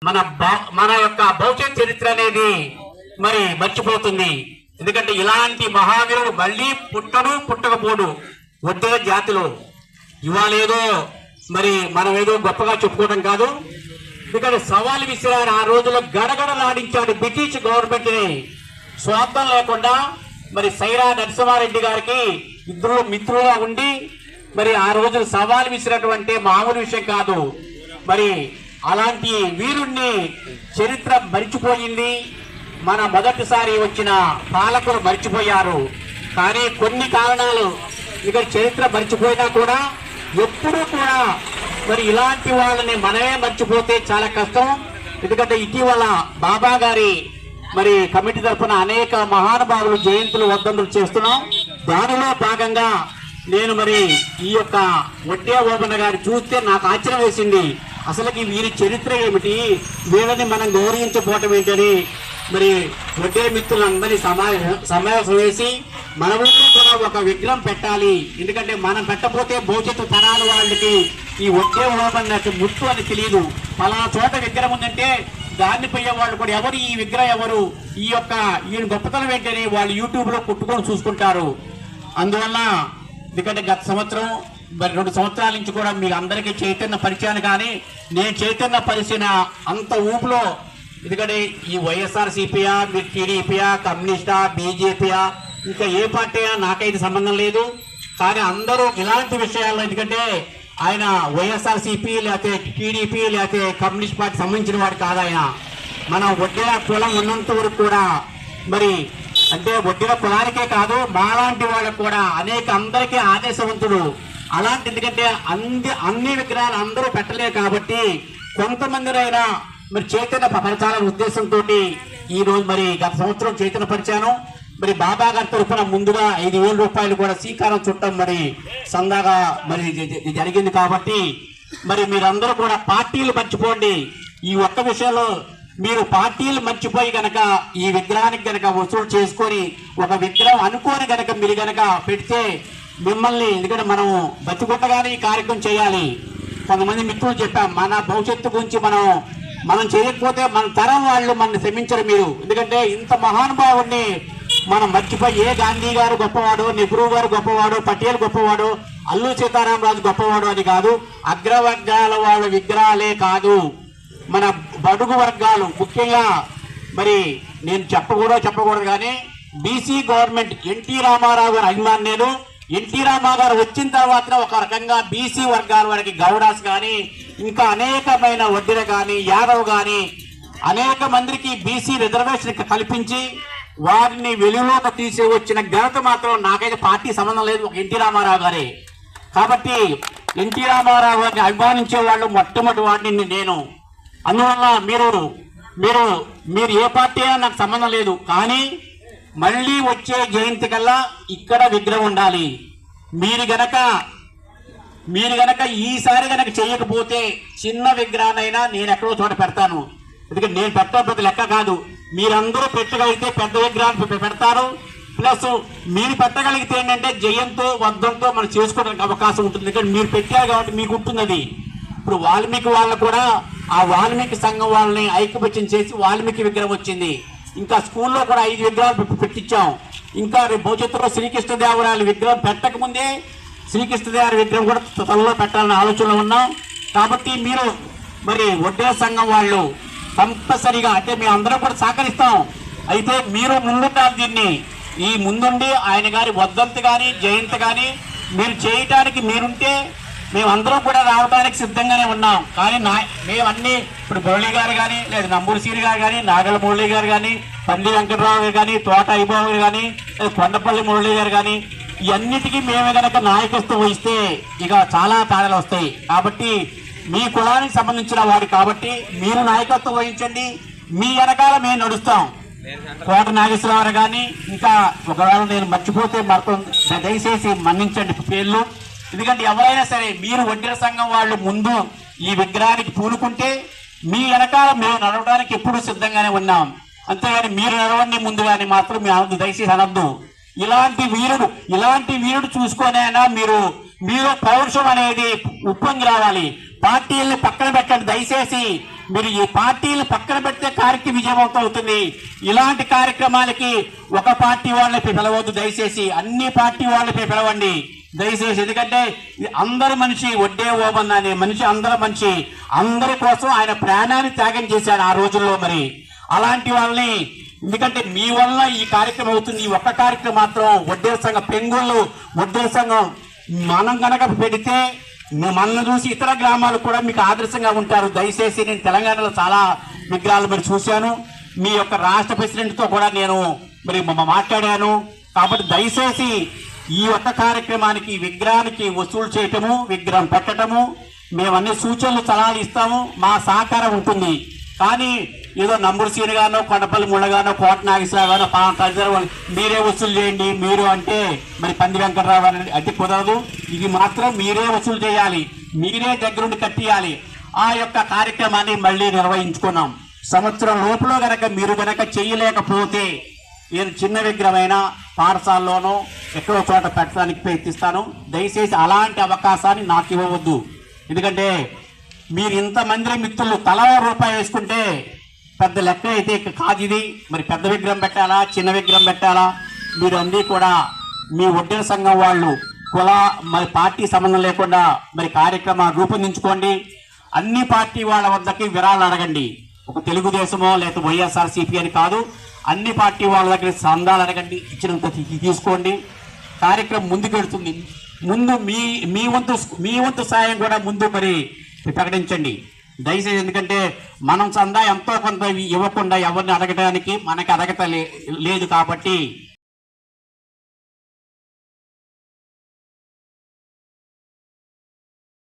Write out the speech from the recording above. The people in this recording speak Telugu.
మన యొక్క భవిష్యత్ చరిత్ర అనేది మరి మర్చిపోతుంది. ఎందుకంటే ఇలాంటి మహావీరుడు మళ్ళీ పుట్టకపోడు వడ్డే జాతిలో. ఇవాళేదో మరి మనం ఏదో గొప్పగా చెప్పుకోవడం కాదు, ఎందుకంటే సవాలు విసిరారు. ఆ రోజుల్లో గడగడలాడించాడు బ్రిటిష్ గవర్నమెంట్ ని. స్వార్థం లేకుండా మరి సైరా నరసింహారెడ్డి గారికి ఇద్దరు మిత్రులుగా ఉండి మరి ఆ రోజు సవాలు విసిరినటువంటి మామూలు విషయం కాదు. మరి అలాంటి వీరుణ్ణి చరిత్ర మరిచిపోయింది. మన మొదటిసారి వచ్చిన పాలకులు మర్చిపోయారు. కానీ కొన్ని కారణాలు ఇక్కడ చరిత్ర మర్చిపోయినా కూడా ఎప్పుడూ కూడా మరి ఇలాంటి వాళ్ళని మనమే మర్చిపోతే చాలా కష్టం. ఎందుకంటే ఇటీవల బాబా గారి మరి కమిటీ తరఫున అనేక మహానుభావులు జయంతులు వర్ధంతులు చేస్తున్నాం. దానిలో భాగంగా నేను మరి ఈ యొక్క వడ్డే ఓబన్న గారు చూస్తే నాకు ఆశ్చర్యం వేసింది. అసలుకి వీరి చరిత్ర ఏమిటి, వీళ్ళని మనం గౌరవించకపోవటం ఏంటని మరి వడ్డే మిత్రులందరినీ సమావేశం వేసి మన ఊళ్ళో కూడా ఒక విగ్రహం పెట్టాలి. ఎందుకంటే మనం పెట్టకపోతే భవిష్యత్తు తరాల వాళ్ళకి ఈ వడ్డే ఓబన్న ముట్టు అని తెలియదు. పలానా చోట విగ్రహం ఉందంటే దాన్ని పోయే వాళ్ళు కూడా ఎవరు ఈ విగ్రహం ఎవరు, ఈయన గొప్పతనం ఏంటని వాళ్ళు యూట్యూబ్ లో కొట్టుకొని చూసుకుంటారు. అందువల్ల ఎందుకంటే గత సంవత్సరం మరి 2 సంవత్సరాల నుంచి కూడా మీకు అందరికీ చైతన్య పరిచయాన్ని, కానీ నేను చైతన్య పరిచిన అంత ఊపులో ఎందుకంటే ఈ వైఎస్ఆర్సీపీయా, మీరు టీడీపీయా, కమ్యూనిస్టా, బీజేపీయా, ఇంకా ఏ పార్టీ నాకైతే సంబంధం లేదు. కానీ అందరూ ఇలాంటి విషయాల్లో, ఎందుకంటే ఆయన వైఎస్ఆర్సీపీ లేకపోతే టీడీపీ లేకపోతే కమ్యూనిస్ట్ పార్టీ సంబంధించిన వాడు కాదు. ఆయన మన వడ్డీల కులం ఉన్నంత వరకు కూడా మరి అంటే వడ్డీల కులానికే కాదు మాలాంటి వాళ్ళకు కూడా అందరికీ ఆదేశవంతుడు. అలాంటి ఎందుకంటే అన్ని విగ్రహాలు అందరూ పెట్టలేరు కాబట్టి కొంతమందినైనా మరి చైతన్య పరచాలనే ఉద్దేశంతో ఈ రోజు మరి గత సంవత్సరం చైతన్య పరిచాను. మరి బాబా గారి తరఫున ముందుగా 5,000 రూపాయలు కూడా శ్రీకారం చుట్టం మరి సందాగా మరి జరిగింది. కాబట్టి మరి మీరందరూ కూడా పార్టీలు మర్చిపోండి. ఈ ఒక్క విషయంలో మీరు పార్టీలు మర్చిపోయి గనక ఈ విగ్రహానికి గనక వసూలు చేసుకొని ఒక విగ్రహం అనుకోని గనక మీరు గనక పెడితే మిమ్మల్ని, ఎందుకంటే మనం బతికొట్టగానే ఈ కార్యక్రమం చేయాలి. కొంతమంది మిత్రులు చెప్పాం, మన భవిష్యత్తు గురించి మనం చేయకపోతే మన తరం వాళ్ళు మన క్షమించరు మీరు. ఎందుకంటే ఇంత మహానుభావుడిని మనం మర్చిపోయి ఏ గాంధీ గారు గొప్పవాడు, నెహ్రూ గారు గొప్పవాడు, పటేల్ గొప్పవాడు, అల్లూరి సీతారామరాజు గొప్పవాడు అని కాదు. అగ్రవర్గాల వాళ్ళ విగ్రహాలే కాదు, మన బడుగు వర్గాలు ముఖ్యంగా మరి నేను చెప్పకూడదు కానీ బీసీ గవర్నమెంట్ ఎన్టీ రామారావు గారు అభిమాని. నేను ఎన్టీ రామారావు గారు వచ్చిన తర్వాత ఒక రకంగా బీసీ వర్గాల వారికి గౌడాస్ కానీ ఇంకా అనేకమైన వడ్డీలు కానీ యాదవ్ కానీ అనేక మందికి బీసీ రిజర్వేషన్ కల్పించి వారిని వెలుగులోకి తీసి వచ్చిన ఘనత మాత్రం నాకైతే పార్టీ సంబంధం లేదు, ఒక ఎన్టీ రామారావు గారే. కాబట్టి ఎన్టీ రామారావు గారిని అభిమానించే వాళ్ళు మొట్టమొదటి వాడిని నేను. అందువల్ల మీరు ఏ పార్టీ అయినా నాకు సంబంధం లేదు, కానీ మళ్ళీ వచ్చే జయంతి కల్లా ఇక్కడ విగ్రహం ఉండాలి. మీరు గనక ఈసారి గనక చేయకపోతే చిన్న విగ్రహాన్నైనా నేను ఎక్కడో చోట పెడతాను. ఎందుకంటే నేను పెట్టకపోతే లెక్క కాదు, మీరందరూ పెట్టగలిగితే పెద్ద విగ్రహాన్ని పెడతారు. ప్లస్ మీరు పెట్టగలిగితే ఏంటంటే జయంతో వర్ధంతో మనం చేసుకోవడానికి అవకాశం ఉంటుంది. ఎందుకంటే మీరు పెట్టారు కాబట్టి మీకు ఉంటుంది అది. ఇప్పుడు వాల్మీకి వాళ్ళు కూడా ఆ వాల్మీకి సంఘం వాళ్ళని ఐక్యపత్యం చేసి వాల్మీకి విగ్రహం వచ్చింది. ఇంకా స్కూల్లో కూడా 5 విగ్రహాలు పెట్టించాం. ఇంకా భవిష్యత్తులో శ్రీకృష్ణదేవరాయల విగ్రహం పెట్టక ముందే శ్రీకృష్ణదేవరాయల విగ్రహం కూడా త్వరలో పెట్టాలనే ఆలోచనలో ఉన్నాం. కాబట్టి మీరు మరి వడ్డే సంఘం వాళ్ళు కంపల్సరిగా అంటే మేము అందరం కూడా సహకరిస్తాం. అయితే మీరు ముందుండాలి. దీన్ని ఈ ముందుండి ఆయన గారి వర్ధంతి కానీ జయంతి కానీ మీరు చేయటానికి మీరుంటే మేమందరం కూడా రావడానికి సిద్ధంగానే ఉన్నాం. కానీ మేమన్నీ ఇప్పుడు మురళి గారు కానీ లేదా నంబూరి సీని గారు కానీ నాగల మురళి గారు కానీ పండి వెంకటరావు గారు కానీ తోట అయిబాబు గారు కానీ కొండపల్లి మురళి గారు కానీ ఇవన్నిటికీ మేమే కనుక నాయకత్వం వహిస్తే ఇక చాలా తేడాలు వస్తాయి. కాబట్టి మీ కులానికి సంబంధించిన వాడు కాబట్టి మీరు నాయకత్వం వహించండి, మీ వెనకాల మేము నడుస్తాం. కోట నాగేశ్వరరావు కానీ ఇంకా ఒకవేళ నేను మర్చిపోతే దయచేసి మన్నించండి పేర్లు. ఎందుకంటే ఎవరైనా సరే మీరు వడ్డీల సంఘం వాళ్ళు ముందు ఈ విగ్రహానికి పూనుకుంటే మీ వెనకాల మేము నడవడానికి ఎప్పుడు సిద్ధంగానే ఉన్నాం. అంతేగాని మీరు నడవండి ముందుగానే మాత్రం మేము దయచేసి అనద్దు. ఇలాంటి వీరుడు చూసుకొనైనా మీరు పౌరుషం అనేది ఉప్పొంగి రావాలి. పార్టీల్ని పక్కన పెట్టండి దయచేసి. మీరు ఈ పార్టీలు పక్కన పెడితే కార్యక్రమం విజయవంతం అవుతుంది. ఇలాంటి కార్యక్రమాలకి ఒక పార్టీ వాళ్ళపై పిలవద్దు, దయచేసి అన్ని పార్టీ వాళ్ళపై పిలవండి దయచేసి. ఎందుకంటే అందరి మనిషి, వడ్డే ఓబన్న అనే మనిషి అందరి మనిషి, అందరి కోసం ఆయన ప్రాణాన్ని త్యాగం చేశాడు ఆ రోజుల్లో. మరి అలాంటి వాళ్ళని, ఎందుకంటే మీ వల్ల ఈ కార్యక్రమం అవుతుంది. ఈ ఒక్క కార్యక్రమం మాత్రం వడ్డేర సంఘం పెంగుళ్ళు వడ్డేర సంఘం మనం కనుక పెడితే మనల్ని చూసి ఇతర గ్రామాలు కూడా మీకు ఆదర్శంగా ఉంటారు. దయచేసి నేను తెలంగాణలో చాలా విగ్రహాలు మరి చూశాను. మీ యొక్క రాష్ట్ర ప్రెసిడెంట్తో కూడా నేను మరి మాట్లాడాను. కాబట్టి దయచేసి ఈ ఒక్క కార్యక్రమానికి, విగ్రహానికి వసూలు చేయటము, విగ్రహం పెట్టడము, మేము అన్ని సూచనలు సలహాలు ఇస్తాము, మా సహకారం ఉంటుంది. కానీ ఏదో నంబూరు సీని గానో, కొండపల్లి ముళ్ళగానో, కోట నాగేశ్వరరావు గానో, తదితర మీరే వసూలు చేయండి మీరు అంటే మరి పంది వెంకటరావు అని అంటే కుదరదు. ఇది మాత్రం మీరే వసూలు చేయాలి, మీరే దగ్గరుండి కట్టియాలి. ఆ యొక్క కార్యక్రమాన్ని మళ్ళీ నిర్వహించుకున్నాం. సంవత్సరం లోపల గనక మీరు గనక చేయలేకపోతే నేను చిన్న విగ్రహమైన పాఠశాలలోనో ఎక్కడో చోట పెట్టడానికి ప్రయత్నిస్తాను. దయచేసి అలాంటి అవకాశాన్ని నాకు ఇవ్వవద్దు. ఎందుకంటే మీరు ఇంతమంది మిత్రులు తలా రూపాయి వేసుకుంటే పెద్ద లెక్క అయితే కాదు ఇది. మరి పెద్ద విగ్రహం పెట్టాలా, చిన్న విగ్రహం పెట్టాలా, మీరు అన్నీ కూడా మీ వడ్డీల సంఘం వాళ్ళు కుల మరి పార్టీ సంబంధం లేకుండా మరి కార్యక్రమాన్ని రూపొందించుకోండి. అన్ని పార్టీ వాళ్ళ వద్దకి విరాళాలు అడగండి. ఒక తెలుగుదేశమో లేదా వైఎస్ఆర్సీపీ అని కాదు, అన్ని పార్టీ వాళ్ళ దగ్గర సందాలు అడగండి, ఇచ్చినంత తీసుకోండి. కార్యక్రమం ముందుకెడుతుంది. ముందు మీ వంతు సాయం కూడా ముందు మరి ప్రకటించండి దయచేసి. ఎందుకంటే మనం చందా ఎంతో కొంత ఇవ్వకుండా ఎవరిని అడగడానికి మనకి అడగట లేదు. కాబట్టి